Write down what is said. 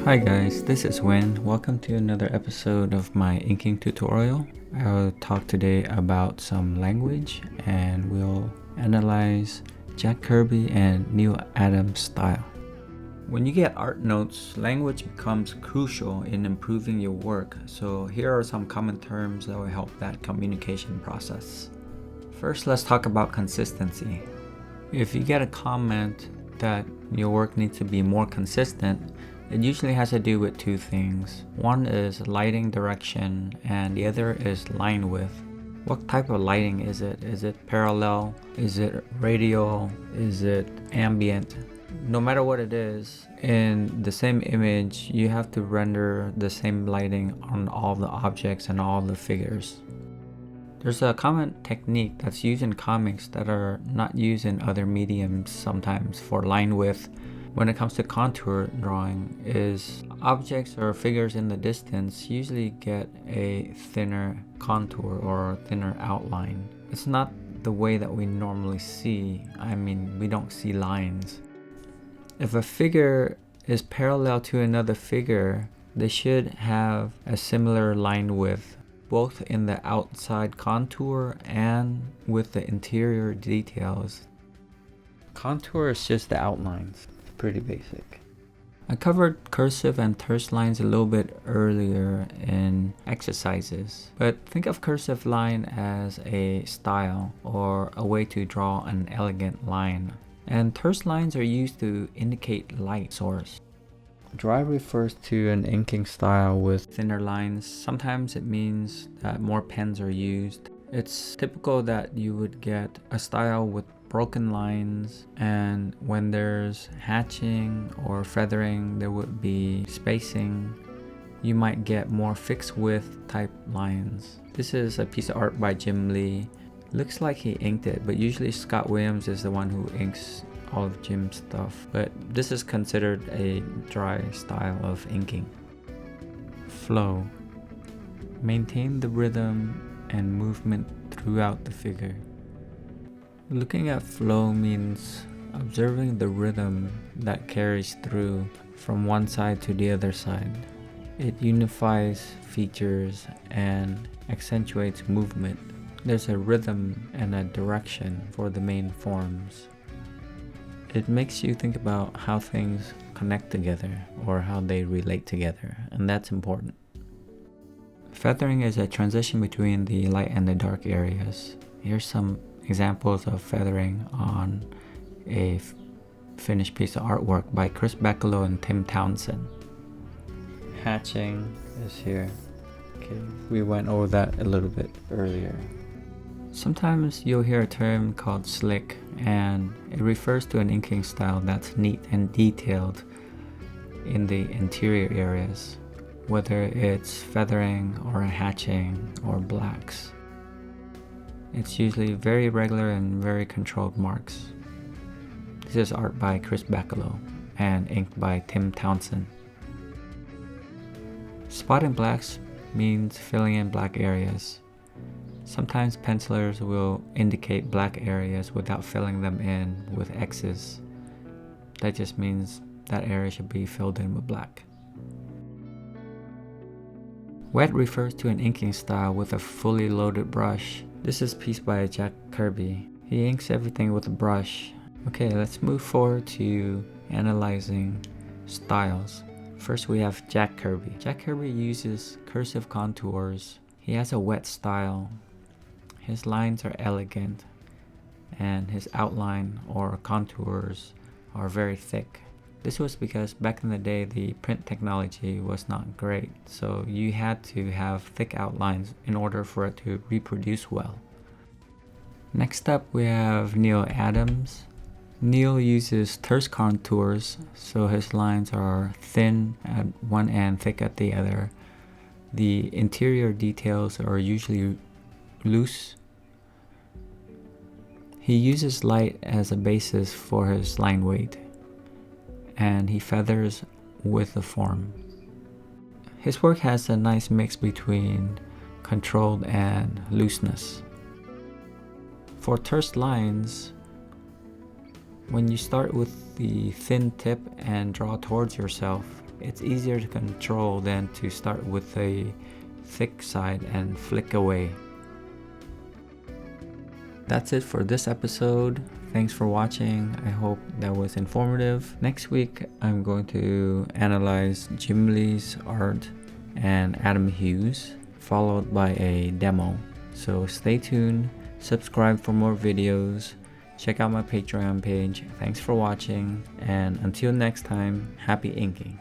Hi guys, this is Nguyen. Welcome to another episode of my inking tutorial. I'll talk today about some language and we'll analyze Jack Kirby and Neal Adams' style. When you get art notes, language becomes crucial in improving your work, so here are some common terms that will help that communication process. First, let's talk about consistency. If you get a comment that your work needs to be more consistent, it usually has to do with two things. One is lighting direction and the other is line width. What type of lighting is it? Is it parallel? Is it radial? Is it ambient? No matter what it is, in the same image, you have to render the same lighting on all the objects and all the figures. There's a common technique that's used in comics that are not used in other mediums sometimes for line width. When it comes to contour drawing, is objects or figures in the distance usually get a thinner contour or thinner outline. It's not the way that we normally see. We don't see lines. If a figure is parallel to another figure, they should have a similar line width, both in the outside contour and with the interior details. Contour is just the outlines. Pretty basic. I covered cursive and terse lines a little bit earlier in exercises, but think of cursive line as a style or a way to draw an elegant line, and terse lines are used to indicate light source. Dry refers to an inking style with thinner lines. Sometimes it means that more pens are used. It's typical that you would get a style with broken lines, and when there's hatching or feathering, there would be spacing. You might get more fixed width type lines. This is a piece of art by Jim Lee. Looks like he inked it, but usually Scott Williams is the one who inks all of Jim's stuff. But this is considered a dry style of inking. Flow. Maintain the rhythm and movement throughout the figure. Looking at flow means observing the rhythm that carries through from one side to the other side. It unifies features and accentuates movement. There's a rhythm and a direction for the main forms. It makes you think about how things connect together or how they relate together, and that's important. Feathering is a transition between the light and the dark areas. Here's some examples of feathering on a finished piece of artwork by Chris Beckalo and Tim Townsend. Hatching is here. Okay, we went over that a little bit earlier. Sometimes you'll hear a term called slick, and it refers to an inking style that's neat and detailed in the interior areas, whether it's feathering or hatching or blacks. It's usually very regular and very controlled marks. This is art by Chris Beckalo and inked by Tim Townsend. Spotting blacks means filling in black areas. Sometimes pencilers will indicate black areas without filling them in with X's. That just means that area should be filled in with black. Wet refers to an inking style with a fully loaded brush. This is a piece by Jack Kirby. He inks everything with a brush. Okay, let's move forward to analyzing styles. First we have Jack Kirby. Jack Kirby uses cursive contours. He has a wet style. His lines are elegant and his outline or contours are very thick. This was because back in the day the print technology was not great, so you had to have thick outlines in order for it to reproduce well. Next up we have Neal Adams. Neal uses terse contours, so his lines are thin at one end, thick at the other. The interior details are usually loose. He uses light as a basis for his line weight, and he feathers with the form. His work has a nice mix between controlled and looseness. For terse lines, when you start with the thin tip and draw towards yourself, It's easier to control than to start with a thick side and flick away. That's it for this episode. Thanks for watching. I hope that was informative. Next week, I'm going to analyze Jim Lee's art and Adam Hughes, followed by a demo. So stay tuned, subscribe for more videos, check out my Patreon page. Thanks for watching, and until next time, happy inking.